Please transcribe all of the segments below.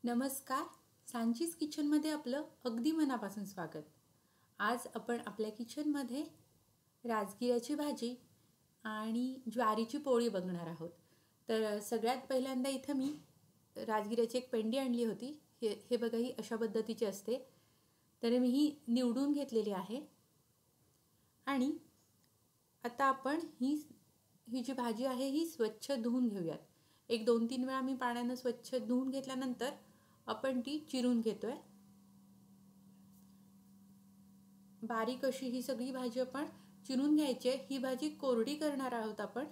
नमस्कार. सांचीज किचनमध्ये आपलं अगदी मनापासून स्वागत. आज आपण आपल्या किचनमध्ये राजगिऱ्याची भाजी आणि ज्वारीची पोळी बघणार आहोत. तर सगळ्यात पहिल्यांदा इथं मी राजगिऱ्याची एक पेंडी आणली होती. हे बघा, ही अशा पद्धतीची असते. तर मी ही निवडून घेतलेली आहे. आणि आता आपण ही जी भाजी आहे ही स्वच्छ धुवून घेऊयात. एक 2-3 वेळा मी पाण्यानं स्वच्छ धुवून घेतल्यानंतर आपण ती चिरून घेतोय. बारीक अशी ही सगळी भाजी आपण चिरून घ्यायची आहे. ही भाजी कोरडी करणार आहोत आपण.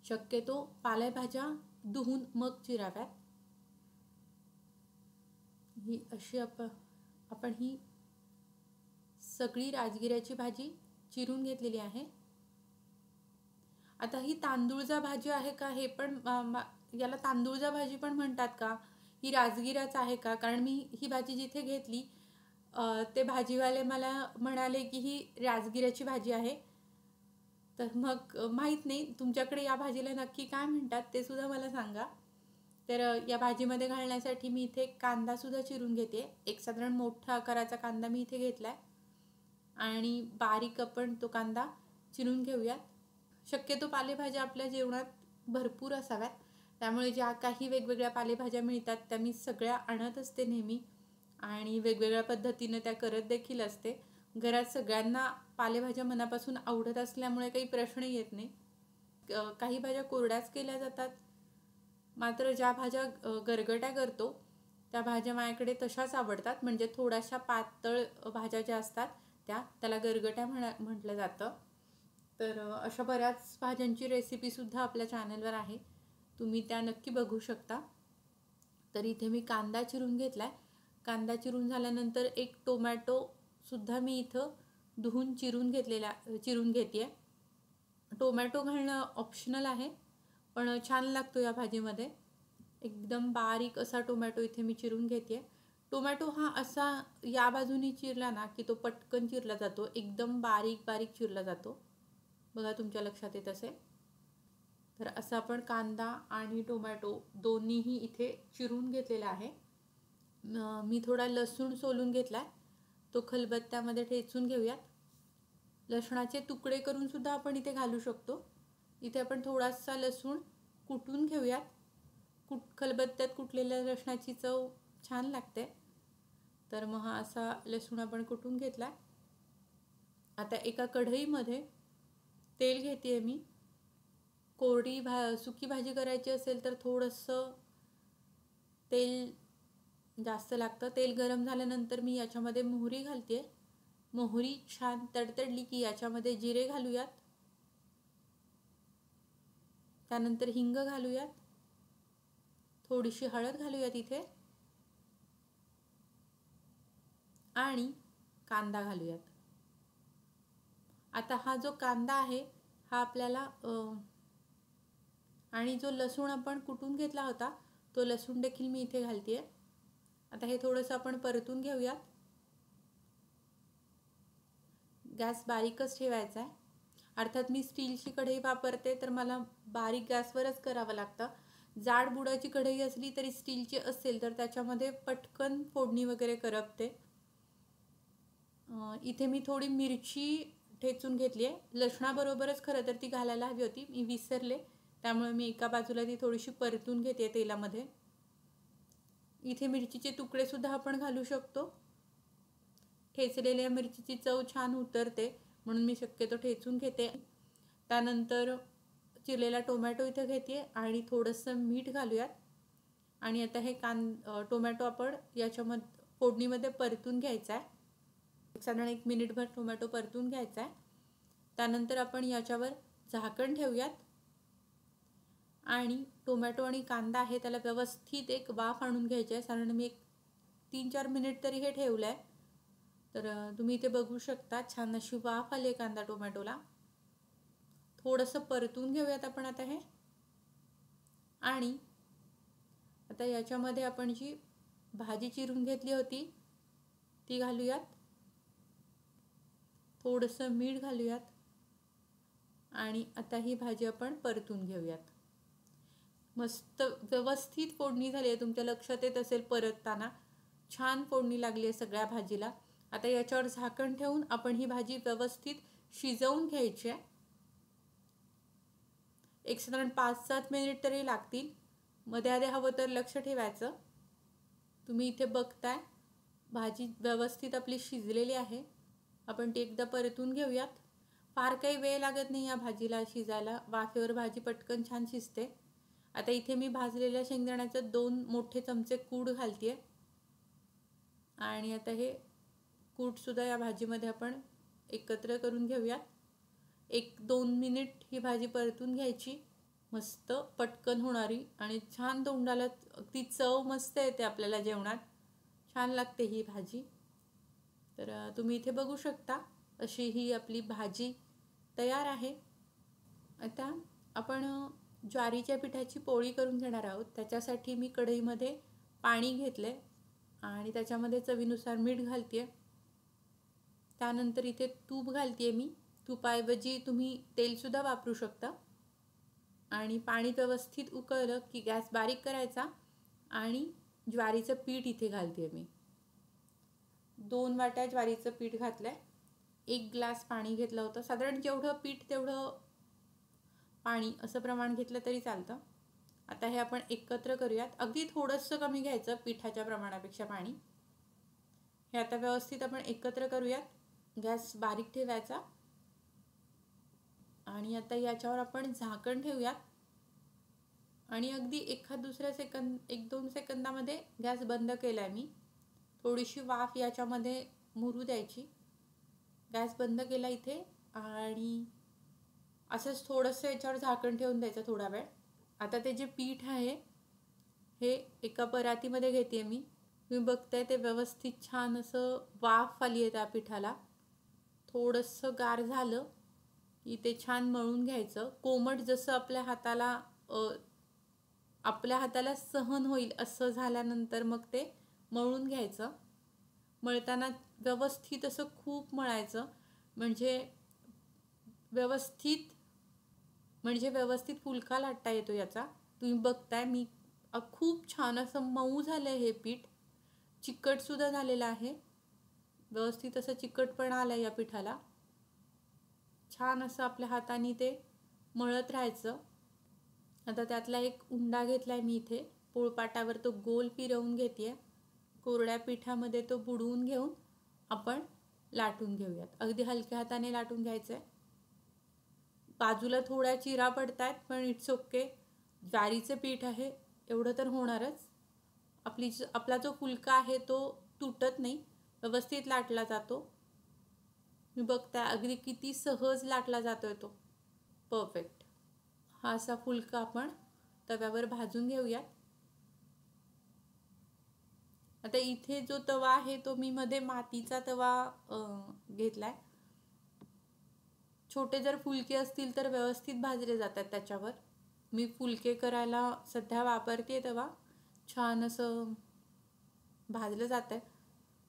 शक्यतो पालेभाज्या धुवून मग चिराव्यात. ही अशी आपण ही सगळी राजगिऱ्याची भाजी चिरून घेतलेली आहे. आता ही तांदूळजा भाजी आहे का, हे पण याला तांदूळजा भाजी पण म्हणतात का, ही राजगिराच आहे का? कारण मी ही भाजी जिथे घेतली ते भाजीवाले मला म्हणाले की ही राजगिराची भाजी आहे. तर मग माहीत नाही तुमच्याकडे या भाजीला नक्की काय म्हणतात ते सुद्धा मला सांगा. तर या भाजीमध्ये घालण्यासाठी मी इथे कांदासुद्धा चिरून घेते. एक साधारण मोठा आकाराचा कांदा मी इथे घेतला आहे आणि बारीक आपण तो कांदा चिरून घेऊयात. शक्यतो पालेभाज्या आपल्या जेवणात भरपूर असाव्यात, त्यामुळे ज्या काही वेगवेगळ्या पालेभाज्या मिळतात त्या मी सगळ्या आणत असते नेहमी आणि वेगवेगळ्या पद्धतीनं त्या करत देखील असते. घरात सगळ्यांना पालेभाज्या मनापासून आवडत असल्यामुळे काही प्रश्न येत नाही. काही भाज्या कोरड्याच केल्या जातात, मात्र ज्या भाज्या गरगट्या करतो त्या भाज्या माझ्याकडे तशाच आवडतात. म्हणजे थोड्याशा पातळ भाज्या ज्या असतात त्याला गरगट्या म्हटलं जातं. तर अशा बऱ्याच भाज्यांची रेसिपीसुद्धा आपल्या चॅनलवर आहे, तुम्ही त्या नक्की बघू शकता. तर इथे मी कांदा चिरून घेतला आहे. कांदा चिरून झाल्यानंतर एक टोमॅटोसुद्धा मी इथं धुवून चिरून घेते आहे. टोमॅटो घालणं ऑप्शनल आहे, पण छान लागतो या भाजीमध्ये. एकदम बारीक असा टोमॅटो इथे मी चिरून घेते आहे. टोमॅटो हा असा या बाजूनी चिरला ना की तो पटकन चिरला जातो, एकदम बारीक बारीक चिरला जातो. बघा, तुमच्या लक्षात येत असेल. तर असं आपण कांदा आणि टोमॅटो दोन्हीही इथे चिरून घेतलेला आहे. मी थोडा लसूण सोलून घेतला आहे, तो खलबत्त्यामध्ये ठेचून घेऊयात. लसणाचे तुकडे करून सुद्धा आपण इथे घालू शकतो. इथे आपण थोडासा लसूण कुटून घेऊयात. खलबत्त्यात कुटलेल्या लसणाची चव छान लागते. तर मग हा असा लसूण आपण कुटून घेतला. आता एका कढईमध्ये तेल घेते आहे मी. कोरडी सुकी भाजी करायची असेल तर थोडंसं तेल जास्त लागतं. तेल गरम झाल्यानंतर मी याच्यामध्ये मोहरी घालते. मोहरी छान तडतडली की याच्यामध्ये जिरे घालूयात. त्यानंतर हिंग घालूयात. थोडीशी हळद घालूयात इथे आणि कांदा घालूयात. आता हा जो कांदा आहे हा आपल्याला आणि जो लसूण आपण कुटून घेतला होता तो लसूण देखील मी इथे घालते आहे. आता हे थोडंसं आपण परतून घेऊयात. गॅस बारीकच ठेवायचा आहे. अर्थात मी स्टीलची कढई वापरते तर मला बारीक गॅसवरच करावं लागतं. जाड बुडाची कढई असली तरी स्टीलची असेल तर त्याच्यामध्ये पटकन फोडणी वगैरे करपते. इथे मी थोडी मिरची ठेचून घेतली आहे. लसणाबरोबरच खरं तर ती घालायला हवी होती, मी विसरले, त्यामुळे मी एका बाजूला ती थोडीशी परतून घेते तेलामध्ये. इथे मिरचीचे तुकडेसुद्धा आपण घालू शकतो. ठेचलेल्या मिरचीची चव छान उतरते म्हणून मी शक्यतो ठेचून घेते. त्यानंतर चिरलेला टोमॅटो इथे घेते आणि थोडंसं मीठ घालूयात. आणि आता हे टोमॅटो आपण याच्यामध्ये फोडणीमध्ये परतून घ्यायचा आहे. साधारण 1 मिनिटभर टोमॅटो परतून घ्यायचा आहे. त्यानंतर आपण याच्यावर झाकण ठेवूयात आणि टोमॅटो आणि कांदा आहे त्याला व्यवस्थित एक वाफ आणून घ्यायची आहे. साधारण मी 3-4 मिनिट तरी हे ठेवलं आहे. तर तुम्ही इथे बघू शकता छान अशी वाफ आली आहे कांदा टोमॅटोला. थोडंसं परतून घेऊयात आपण आता हे. आणि आता याच्यामध्ये आपण जी भाजी चिरून घेतली होती ती घालूयात. थोडंसं मीठ घालूयात आणि आता ही भाजी आपण परतून घेऊयात. मस्त व्यवस्थित फोडणी झाली आहे, तुमच्या लक्षात येत असेल परतताना छान फोडणी लागली आहे सगळ्या भाजीला. आता याच्यावर झाकण ठेवून आपण ही भाजी व्यवस्थित शिजवून घ्यायची आहे. एक साधारण 5-7 मिनिट तरी लागतील. मध्ये आधी हवं तर लक्ष ठेवायचं. तुम्ही इथे बघताय भाजी व्यवस्थित आपली शिजलेली आहे. आपण ती एकदा परतून घेऊयात. फार काही वेळ लागत नाही या भाजीला शिजायला, वाफेवर भाजी पटकन छान शिजते. आता इथे मी भाजलेल्या शेंगदाण्याचं 2 मोठे चमचे कूट घालते आणि आता हे कूटसुद्धा या भाजीमध्ये आपण एकत्र करून घेऊयात. 1-2 मिनिट ही भाजी परतून घ्यायची. मस्त पटकन होणारी आणि छान तोंडाला ती चव मस्त येते आपल्याला जेवणात. छान लागते ही भाजी. तर तुम्ही इथे बघू शकता अशी ही आपली भाजी तयार आहे. आता आपण ज्वारीच्या पिठाची पोळी करून घेणार आहोत. त्याच्यासाठी मी कढईमध्ये पाणी घेतले आणि त्याच्यामध्ये चवीनुसार मीठ घालते. त्यानंतर इथे तूप घालते मी. तुपाऐवजी तुम्ही तेलसुद्धा वापरू शकता. आणि पाणी व्यवस्थित उकळलं की गॅस बारीक करायचा आणि ज्वारीचं पीठ इथे घालते मी. 2 वाट्या ज्वारीचं पीठ घातलं आहे. 1 ग्लास पाणी घेतलं होतं. साधारण जेवढं पीठ तेवढं पाणी असं प्रमाण घेतलं तरी चालतं. आता हे आपण एकत्र करूयात. अगदी थोडंसं कमी घ्यायचं पिठाच्या प्रमाणापेक्षा पाणी. हे आता व्यवस्थित आपण एकत्र करूयात. गॅस बारीक ठेवायचा आणि आता याच्यावर आपण झाकण ठेवूयात आणि अगदी 1-2 सेकंदामध्ये गॅस बंद केला आहे मी. थोडीशी वाफ याच्यामध्ये मुरू द्यायची. गॅस बंद केला इथे आणि असंच थोडंसं याच्यावर झाकण ठेवून द्यायचं थोडा वेळ. आता ते जे पीठ आहे हे एका परातीमध्ये घेते मी. तुम्ही बघताय ते व्यवस्थित छान असं वाफ आली आहे त्या पिठाला. थोडंसं गार झालं की ते छान मळून घ्यायचं. कोमट जसं आपल्या हाताला सहन होईल असं झाल्यानंतर मग ते मळून घ्यायचं. मळताना व्यवस्थित असं खूप मळायचं म्हणजे व्यवस्थित फुलका लाटता येतो याचा. तुम्ही बघताय मी खूप छान असं मऊ झालं आहे हे पीठ. चिकटसुद्धा झालेलं आहे. व्यवस्थित असं चिकटपणा आला या पिठाला. छान असं आपल्या हाताने ते मळत राहायचं. आता त्यातला एक उंडा घेतला आहे मी इथे. पोळपाटावर तो गोल फिरवून घेते. कोरड्या पिठामध्ये तो बुडवून घेऊन आपण लाटून घेऊयात. अगदी हलक्या हाताने लाटून घ्यायचं आहे. बाजूला थोड्या चिरा पडत आहेत पण इट्स ओके. ज्वारीचं पीठ आहे एवढं तर होणारच. आपला जो फुलका आहे तो तुटत नाही, व्यवस्थित लाटला जातो. मी बघताय अगदी किती सहज लाटला जातोय तो. परफेक्ट. हा असा फुलका आपण तव्यावर भाजून घेऊयात. आता इथे जो तवा आहे तो मी मध्ये मातीचा तवा घेतलाय. छोटे जर फुलके असतील तर व्यवस्थित भाजले जातात त्याच्यावर. मी फुलके करायला सध्या वापरते तवा. छान असं भाजलं जात आहे.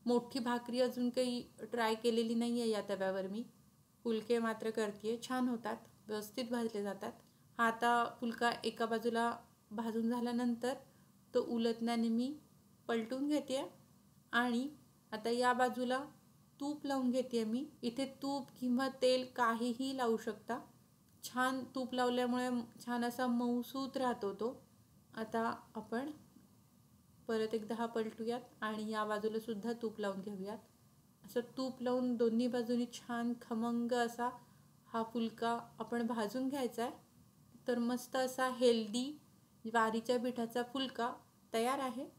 मोठी भाकरी अजून काही ट्राय केलेली नाही आहे या तव्यावर मी. फुलके मात्र करते. छान होतात, व्यवस्थित भाजले जातात. हा आता फुलका एका बाजूला भाजून झाल्यानंतर तो उलटण्याने मी पलटून घेते आणि आता या बाजूला तूप लावून घेते मी. इथे तूप किंवा तेल काहीही लावू शकता. छान तूप लावल्यामुळे छान असा मऊसूत राहतो तो. आता आपण परत एकदा हा पलटूयात आणि या बाजूला सुद्धा तूप लावून घेऊयात. असं तूप लावून दोन्ही बाजूनी छान खमंग असा हा फुलका आपण भाजून घ्यायचा आहे. तर मस्त असा हेल्दी ज्वारीच्या पिठाचा फुलका तयार आहे.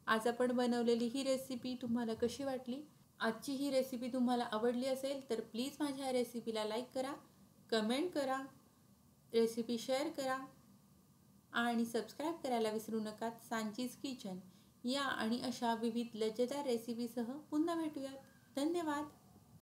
आज आपण बनवलेली ही रेसिपी तुम्हाला कशी वाटली? आजची ही रेसिपी तुम्हाला आवडली असेल तर प्लीज माझ्या रेसिपीला लाईक करा, कमेंट करा, रेसिपी शेअर करा आणि सबस्क्राईब करायला विसरू नका. सांचीज किचन या आणि अशा विविध लज्जदार रेसिपीसह पुन्हा भेटूयात. धन्यवाद.